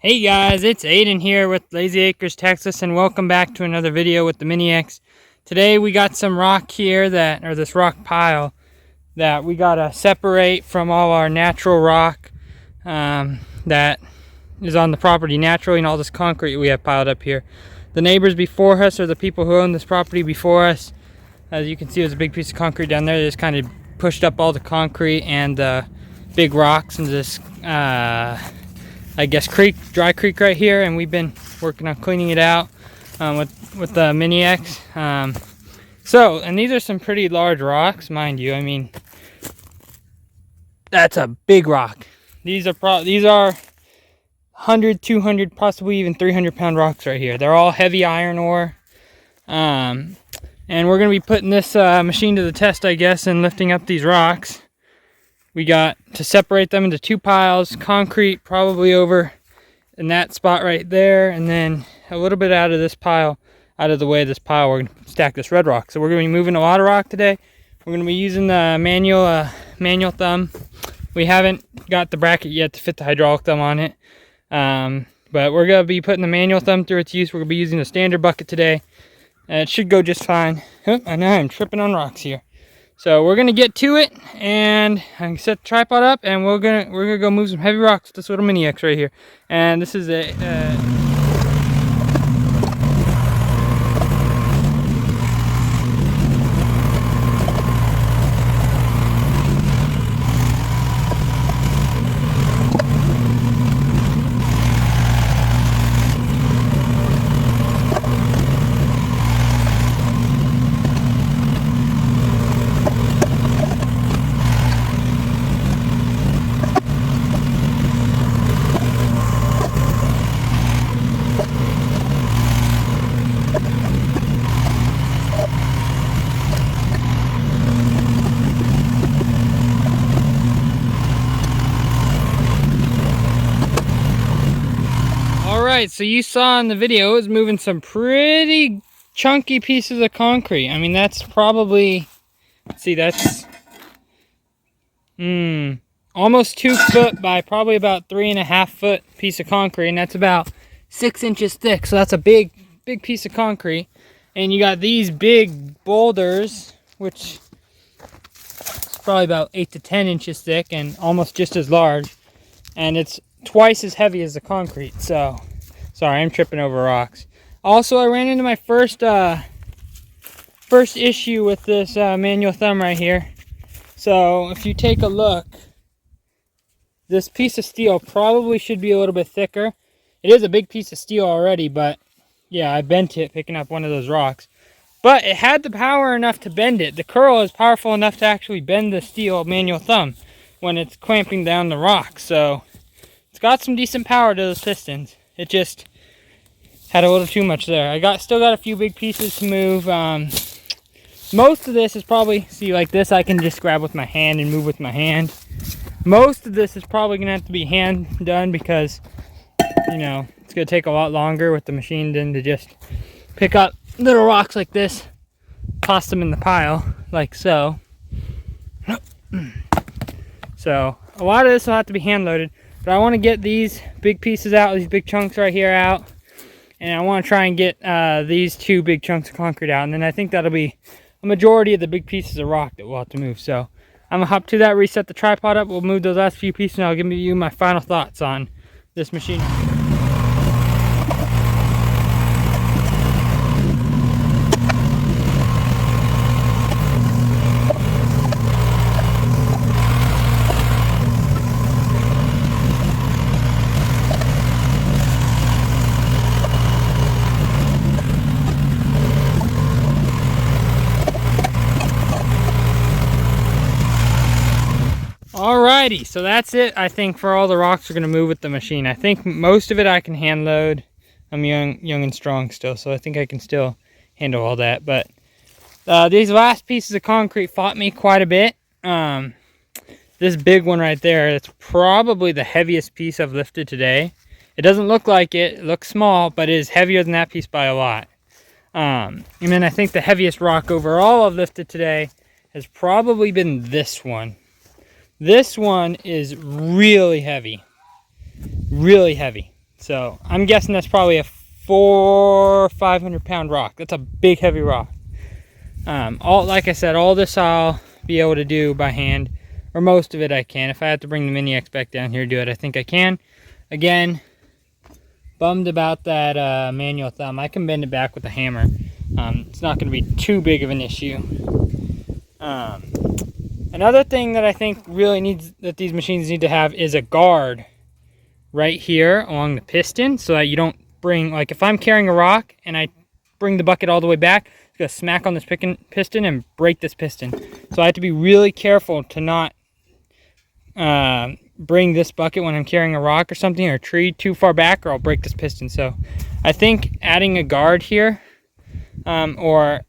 Hey guys, it's Ayden here with Lazy Acres, Texas, and welcome back to another video with the Mini X. Today we got some rock here this rock pile that we gotta separate from all our natural rock that is on the property naturally, and all this concrete we have piled up here. The neighbors before us, or the people who own this property before us, as you can see, there's a big piece of concrete down there. They just kind of pushed up all the concrete and the big rocks into this I guess dry creek right here, and we've been working on cleaning it out with the Mini X. And these are some pretty large rocks, mind you. I mean, that's a big rock. These are 100, 200, possibly even 300-pound rocks right here. They're all heavy iron ore. And we're going to be putting this machine to the test, I guess, and lifting up these rocks. We got to separate them into two piles, concrete probably over in that spot right there, and then a little bit out of this pile, out of the way of this pile, we're going to stack this red rock. So we're going to be moving a lot of rock today. We're going to be using the manual thumb. We haven't got the bracket yet to fit the hydraulic thumb on it, but we're going to be putting the manual thumb through its use. We're going to be using the standard bucket today. It should go just fine. Oh, I know I'm tripping on rocks here. So we're gonna get to it, and I can set the tripod up, and we're gonna go move some heavy rocks with this little Mini X right here. And this is a Alright, so you saw in the video, it was moving some pretty chunky pieces of concrete. I mean, that's probably, let's see, that's almost 2 foot by probably about 3.5 foot piece of concrete, and that's about 6 inches thick. So that's a big piece of concrete. And you got these big boulders, which is probably about 8 to 10 inches thick and almost just as large. And it's twice as heavy as the concrete. So sorry, I'm tripping over rocks. Also, I ran into my first issue with this manual thumb right here. So if you take a look, this piece of steel probably should be a little bit thicker. It is a big piece of steel already, but yeah, I bent it picking up one of those rocks. But it had the power enough to bend it. The curl is powerful enough to actually bend the steel manual thumb when it's clamping down the rock. So it's got some decent power to those pistons. It just had a little too much there. I still got a few big pieces to move. Most of this is probably, see, like this I can just grab with my hand and move with my hand. Most of this is probably gonna have to be hand done because, you know, it's gonna take a lot longer with the machine than to just pick up little rocks like this, toss them in the pile like so. So a lot of this will have to be hand loaded, but I want to get these big pieces out, these big chunks right here out, and I want to try and get these two big chunks of concrete out, and then I think that'll be a majority of the big pieces of rock that we'll have to move. So I'm gonna hop to that, reset the tripod up, we'll move those last few pieces, and I'll give you my final thoughts on this machine. Alrighty, so that's it, I think, for all the rocks we're going to move with the machine. I think most of it I can hand load. I'm young and strong still, so I think I can still handle all that. But these last pieces of concrete fought me quite a bit. This big one right there, it's probably the heaviest piece I've lifted today. It doesn't look like it looks small, but it is heavier than that piece by a lot. And then I think the heaviest rock overall I've lifted today has probably been this one. This one is really heavy. Really heavy. So I'm guessing that's probably a 400 or 500 pound rock. That's a big heavy rock. Like I said, all this I'll be able to do by hand, or most of it I can. If I have to bring the Mini X back down here to do it, I think I can. Again, bummed about that manual thumb. I can bend it back with a hammer. It's not going to be too big of an issue. Another thing that I think really that these machines need to have is a guard right here along the piston, so that you don't bring, like if I'm carrying a rock and I bring the bucket all the way back, it's going to smack on this piston and break this piston. So I have to be really careful to not bring this bucket when I'm carrying a rock or something, or a tree, too far back, or I'll break this piston. So I think adding a guard here, or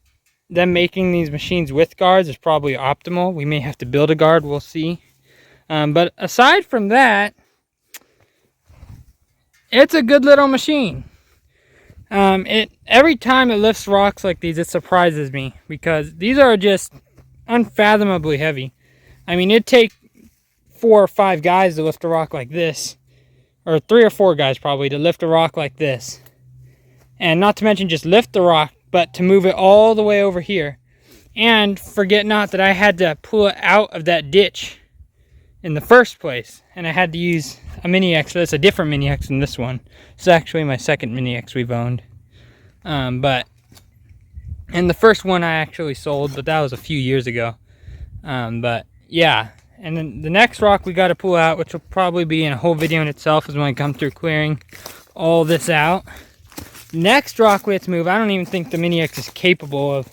them making these machines with guards, is probably optimal. We may have to build a guard, we'll see. But aside from that, it's a good little machine. Every time it lifts rocks like these, it surprises me, because these are just unfathomably heavy. I mean, it'd take 4 or 5 guys to lift a rock like this, or 3 or 4 guys probably to lift a rock like this, and not to mention just lift the rock, but to move it all the way over here. And forget not that I had to pull it out of that ditch in the first place, and I had to use a Mini X. That's a different Mini X than this one. It's actually my second Mini X we've owned. And the first one I actually sold, but that was a few years ago. But yeah, and then the next rock we got to pull out, which will probably be in a whole video in itself, is when I come through clearing all this out. Next rock we have to move, I don't even think the Mini X is capable of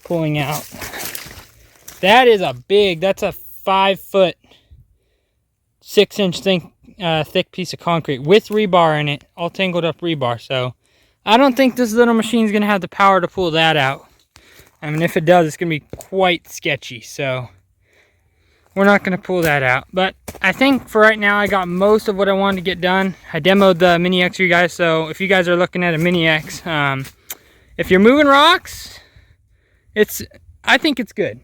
pulling out. That is that's a 5 foot 6 inch thick piece of concrete with rebar in it, all tangled up rebar. So I don't think this little machine's gonna have the power to pull that out. I mean, if it does, it's gonna be quite sketchy. So we're not gonna pull that out. But I think for right now, I got most of what I wanted to get done. I demoed the Mini X for you guys. So if you guys are looking at a Mini X, if you're moving rocks, I think it's good.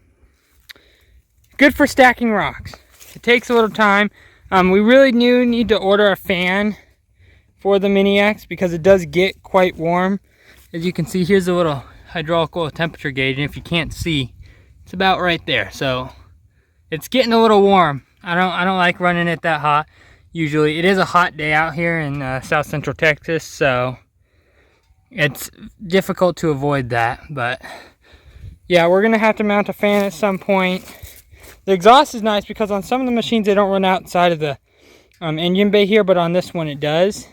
Good for stacking rocks. It takes a little time. We really need to order a fan for the Mini X, because it does get quite warm. As you can see, here's a little hydraulic oil temperature gauge, and if you can't see, it's about right there. So it's getting a little warm. I don't like running it that hot. Usually it is a hot day out here in South Central Texas, so it's difficult to avoid that. But yeah, we're gonna have to mount a fan at some point. The exhaust is nice, because on some of the machines they don't run outside of the engine bay here, but on this one it does.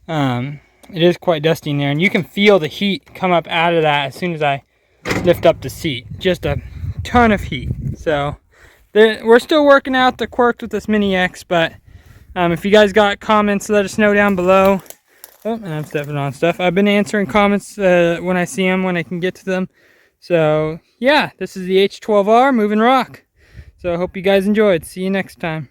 It is quite dusty in there, and you can feel the heat come up out of that as soon as I lift up the seat. Just a ton of heat. So we're still working out the quirks with this Mini X, but if you guys got comments, let us know down below. Oh, and I'm stepping on stuff. I've been answering comments when I see them, when I can get to them. So yeah, this is the H12R moving rock. So I hope you guys enjoyed. See you next time.